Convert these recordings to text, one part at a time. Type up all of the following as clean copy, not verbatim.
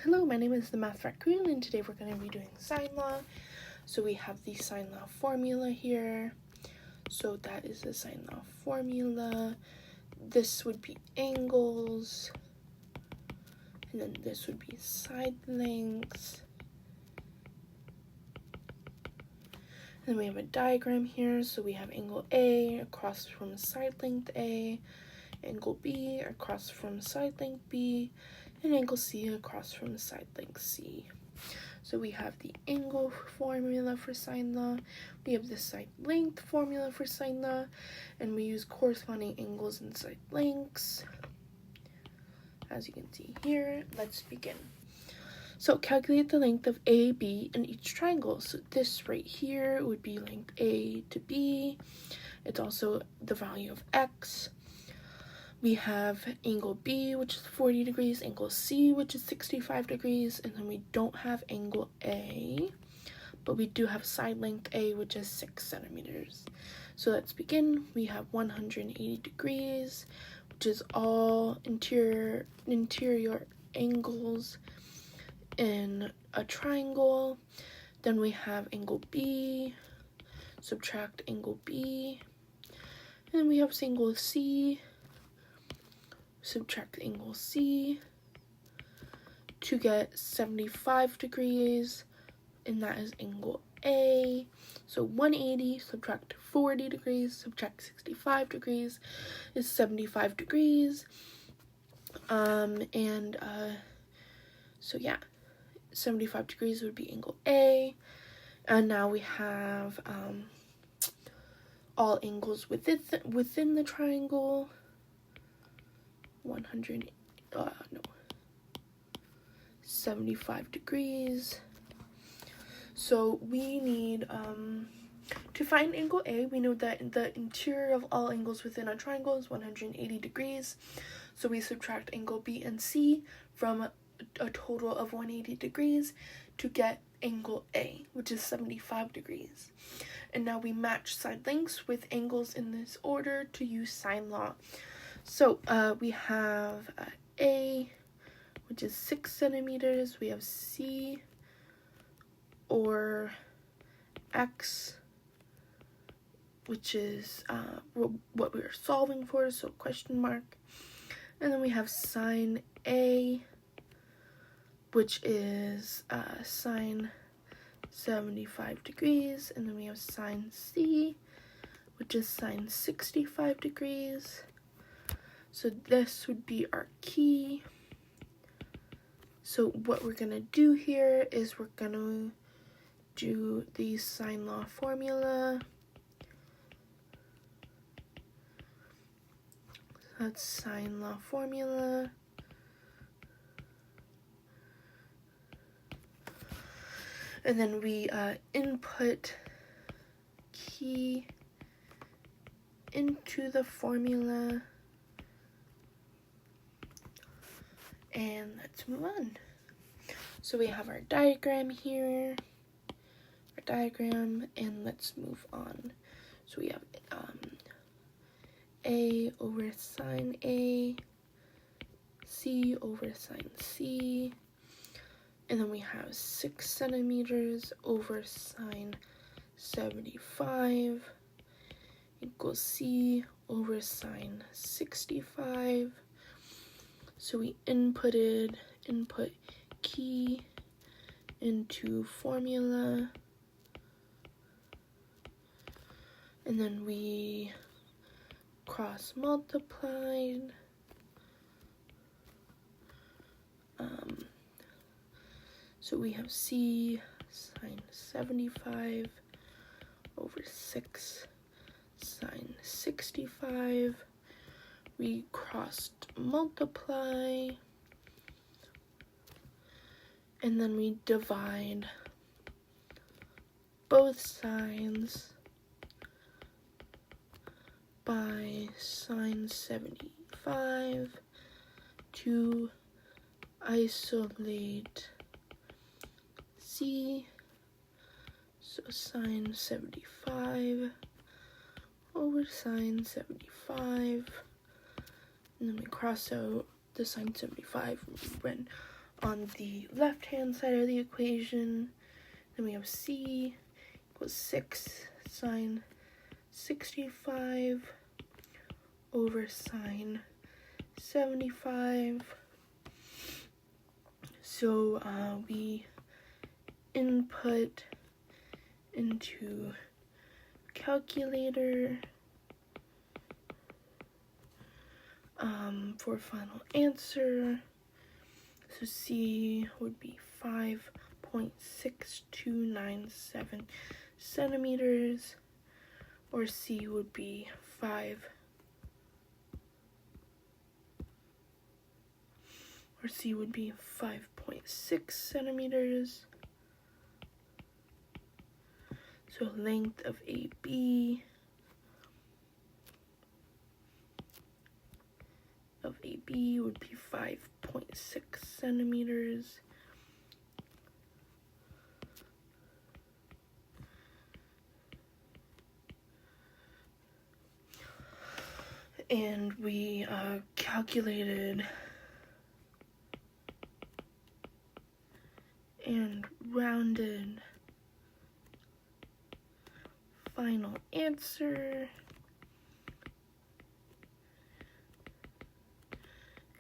Hello, my name is the Math Raccoon, and today we're going to be doing sine law. So we have the sine law formula here. So that is the sine law formula. This would be angles, and then this would be side lengths. And then we have a diagram here. So we have angle A across from side length A, angle B across from side length B, and angle C across from side length C. So we have the angle formula for sine law, we have the side length formula for sine law, and we use corresponding angles and side lengths. As you can see here, let's begin. So calculate the length of A, B in each triangle. So this right here would be length A to B. It's also the value of X. We have angle B, which is 40 degrees, angle C, which is 65 degrees, and then we don't have angle A, but we do have side length A, which is 6 centimeters. So let's begin. We have 180 degrees, which is all interior angles in a triangle. Then we have angle B, subtract angle B, and then we have angle C, subtract angle C to get 75 degrees, and that is angle A. So 180 subtract 40 degrees subtract 65 degrees is 75 degrees. So yeah, 75 degrees would be angle A. And now we have all angles within the triangle. 75 degrees. So we need to find angle A. We know that the interior of all angles within a triangle is 180 degrees. So we subtract angle B and C from a total of 180 degrees to get angle A, which is 75 degrees. And now we match side lengths with angles in this order to use sine law. So we have A, which is 6 centimeters. We have C, or X, which is what we are solving for, so question mark. And then we have sine A, which is sine 75 degrees. And then we have sine C, which is sine 65 degrees. So this would be our key. So what we're going to do here is we're going to do the sine law formula. That's sine law formula. And then we input key into the formula. And let's move on. So we have our diagram here, and let's move on. So we have A over sine A, C over sine C, and then we have 6 centimeters over sine 75 equals C over sine 65. So we input key into formula, and then we cross multiplied. So we have C sine 75 over 6 sine 65. We crossed multiply, and then we divide both sides by sine 75 to isolate C. So sine 75 over sine 75, and then we cross out the sine 75 when on the left-hand side of the equation. Then we have c equals 6 sine 65 over sine 75. So we input into calculator for final answer. So C would be 5.6297 centimeters, or C would be 5.6 centimeters. So length of AB would be 5.6 centimeters. And we calculated and rounded final answer,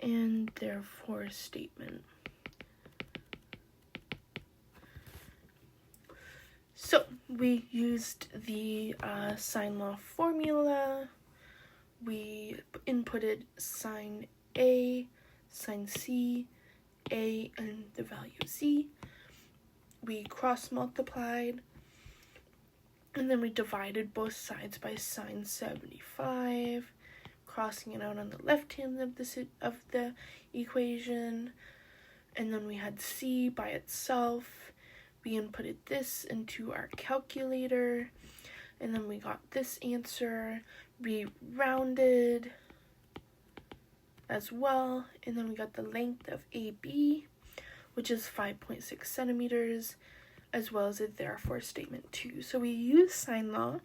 and therefore statement. So we used the sine law formula. We inputted sine A, sine C, A, and the value Z. We cross multiplied, and then we divided both sides by sine 75, crossing it out on the left hand of the equation. And then we had C by itself. We inputted this into our calculator, and then we got this answer. We rounded as well, and then we got the length of AB, which is 5.6 centimeters, as well as a therefore statement too. So we use sine law,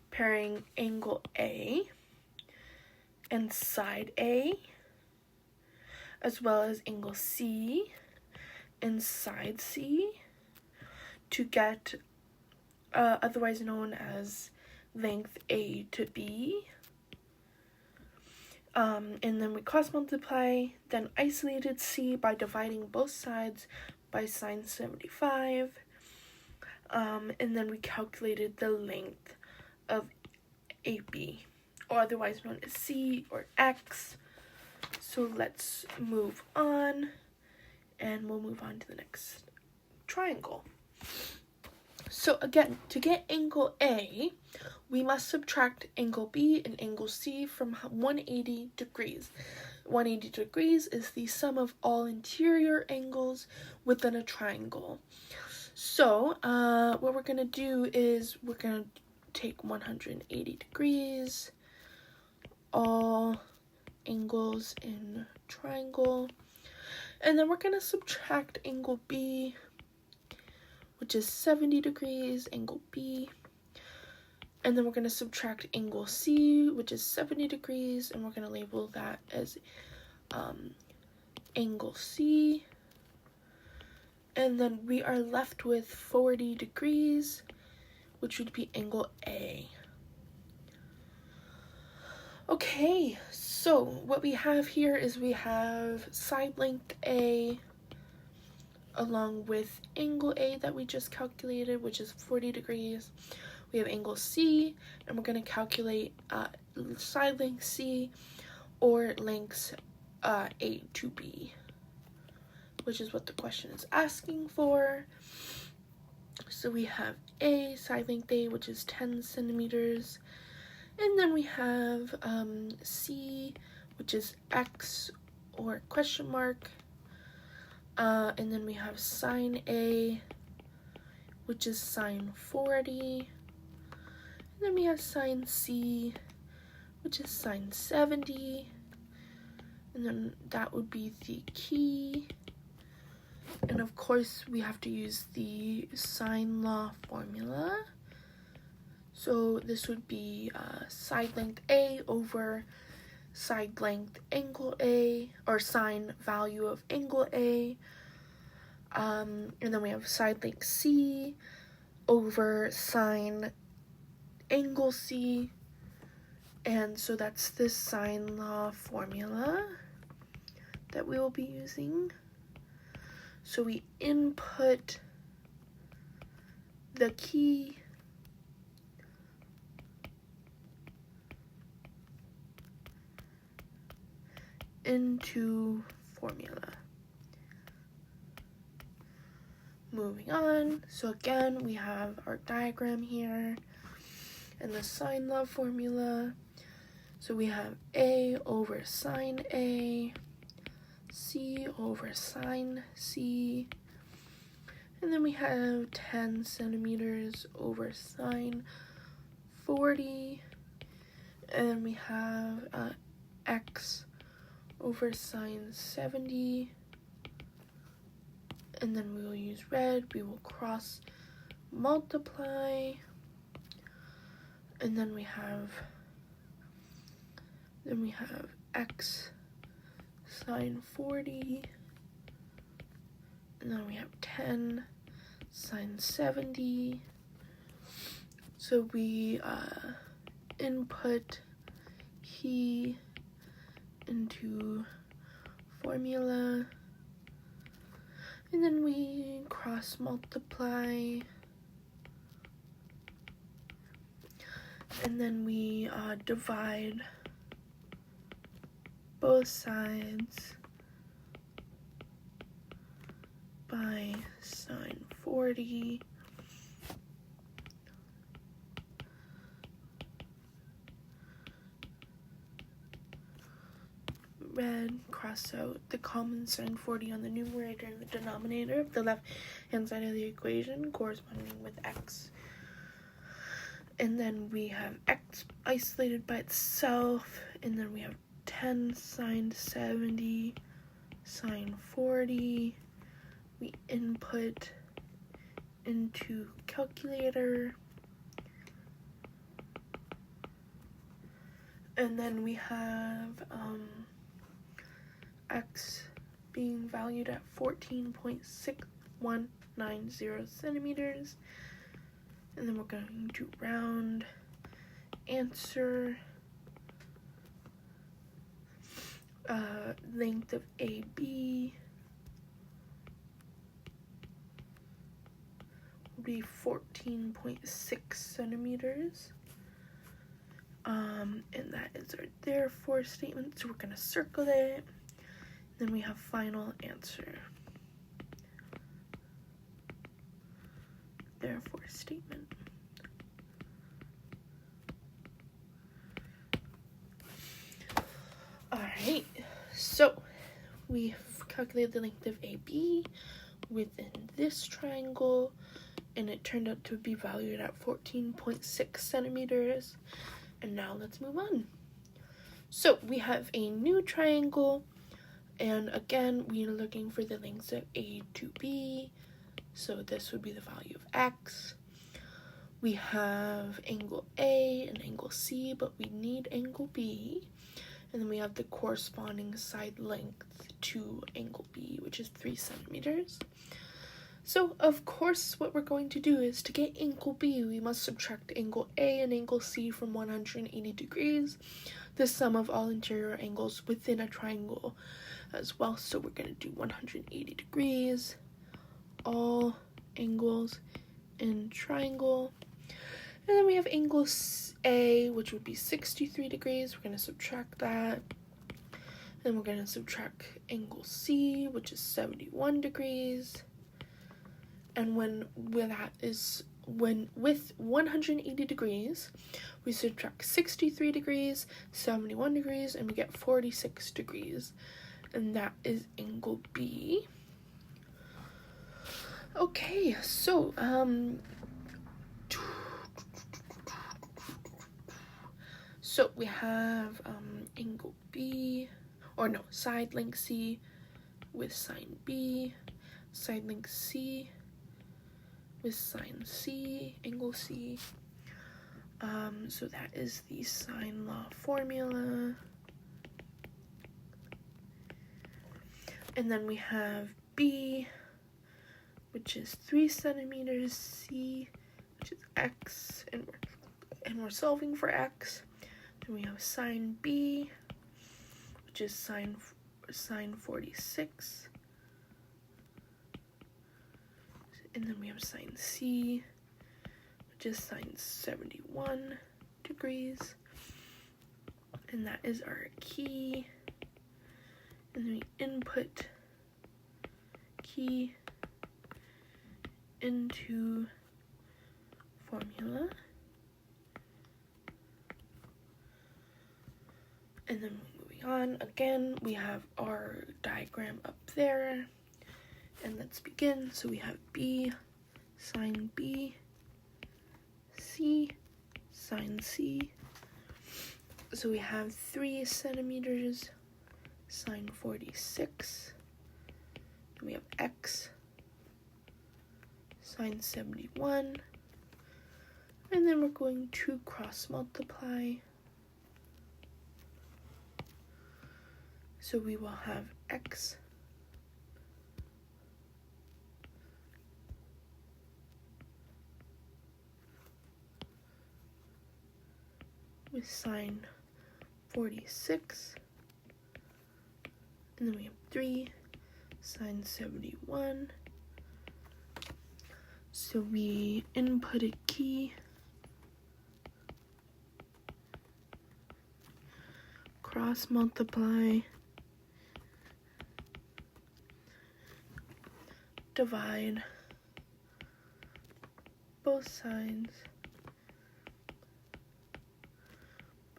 pairing angle A and side A, as well as angle C and side C, to get otherwise known as length A to B. And then we cross multiply, then isolated C by dividing both sides by sine 75. And then we calculated the length of AB, or otherwise known as C or X. So let's move on, and we'll move on to the next triangle. So again, to get angle A, we must subtract angle B and angle C from 180 degrees. 180 degrees is the sum of all interior angles within a triangle. So what we're going to do is we're going to take 180 degrees, all angles in triangle, and then we're going to subtract angle B, which is 70 degrees, angle B. And then we're going to subtract angle C, which is 70 degrees, and we're going to label that as angle C. And then we are left with 40 degrees, which would be angle A. Okay, so what we have here is we have side length A along with angle A that we just calculated, which is 40 degrees. We have angle C, and we're going to calculate side length C, or lengths A to B, which is what the question is asking for. So we have A, side length A, which is 10 centimeters, and then we have C, which is X or question mark, and then we have sine A, which is sine 40, and then we have sine C, which is sine 70, and then that would be the key. And of course, we have to use the sine law formula. So this would be side length A over side length angle A, or sine value of angle A. And then we have side length C over sine angle C. And so that's this sine law formula that we will be using. So we input the key into formula. Moving on, so again we have our diagram here and the sine law formula. So we have A over sine A, C over sine C, and then we have 10 centimeters over sine 40, and then we have X over sine 70, and then we will use red. We will cross multiply, and then we have X sine 40, and then we have 10 sine 70. So we input key into formula, and then we cross multiply, and then we divide both sides by sine 40. Red, cross out the common sine 40 on the numerator and the denominator of the left hand side of the equation corresponding with X. And then we have X isolated by itself, and then we have 10 sine 70 sine 40. We input into calculator, and then we have X being valued at 14.6190 centimeters, and then we're going to round. Answer, length of AB will be 14.6 centimeters. And that is our therefore statement, so we're going to circle it. Then we have final answer. Therefore statement. Alright, so we've calculated the length of AB within this triangle, and it turned out to be valued at 14.6 centimeters. And now let's move on. So we have a new triangle, and again we are looking for the lengths of A to B. So this would be the value of X. We have angle A and angle C, but we need angle B. And then we have the corresponding side length to angle B, which is 3 centimeters. So, of course, what we're going to do is to get angle B, we must subtract angle A and angle C from 180 degrees, the sum of all interior angles within a triangle as well. So we're going to do 180 degrees, all angles in triangle. And then we have angle A, which would be 63 degrees. We're going to subtract that. And we're going to subtract angle C, which is 71 degrees. And with 180 degrees, we subtract 63 degrees, 71 degrees, and we get 46 degrees. And that is angle B. Okay, so, so we have angle B, or no, side length C with sine B, side length C with sine C, angle C. So that is the sine law formula. And then we have B, which is 3 centimeters, C, which is X, and we're solving for X. Then we have sine B, which is sine 46. And then we have sine C, which is sine 71 degrees. And that is our key. And then we input key into formula. And then moving on, again, we have our diagram up there. And let's begin. So we have B, sine B, C, sine C. So we have 3 centimeters, sine 46. Then we have X, sine 71. And then we're going to cross multiply. So we will have X with sine 46, and then we have 3 sine 71. So we input a key, cross multiply, divide both sides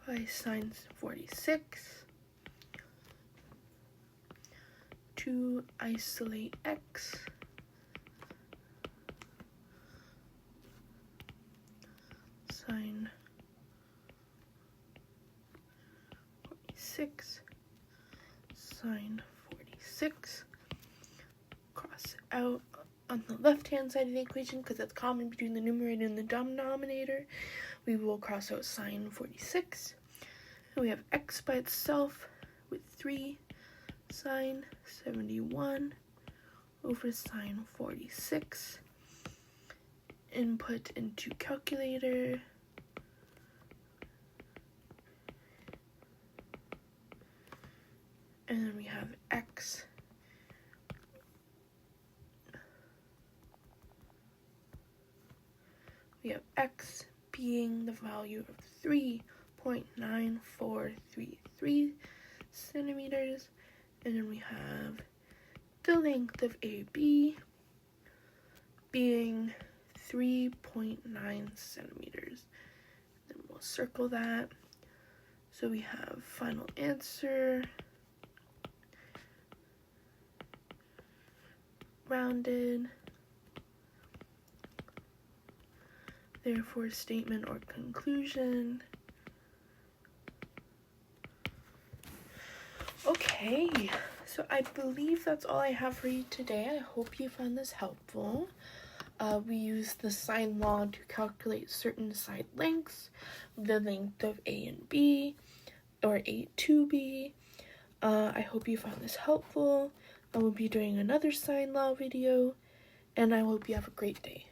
by sine 46 to isolate X. Sine 46, sine 46, cross it out on the left-hand side of the equation because that's common between the numerator and the denominator. We will cross out sine 46. And we have X by itself with 3 sine 71 over sine 46. Input into calculator. And then we have X being the value of 3.9433 centimeters. And then we have the length of AB being 3.9 centimeters. Then we'll circle that. So we have final answer, rounded, therefore statement or conclusion. Okay, so I believe that's all I have for you today. I hope you found this helpful. We use the sine law to calculate certain side lengths, the length of A and B, or A to B. I hope you found this helpful. I will be doing another sine law video, and I hope you have a great day.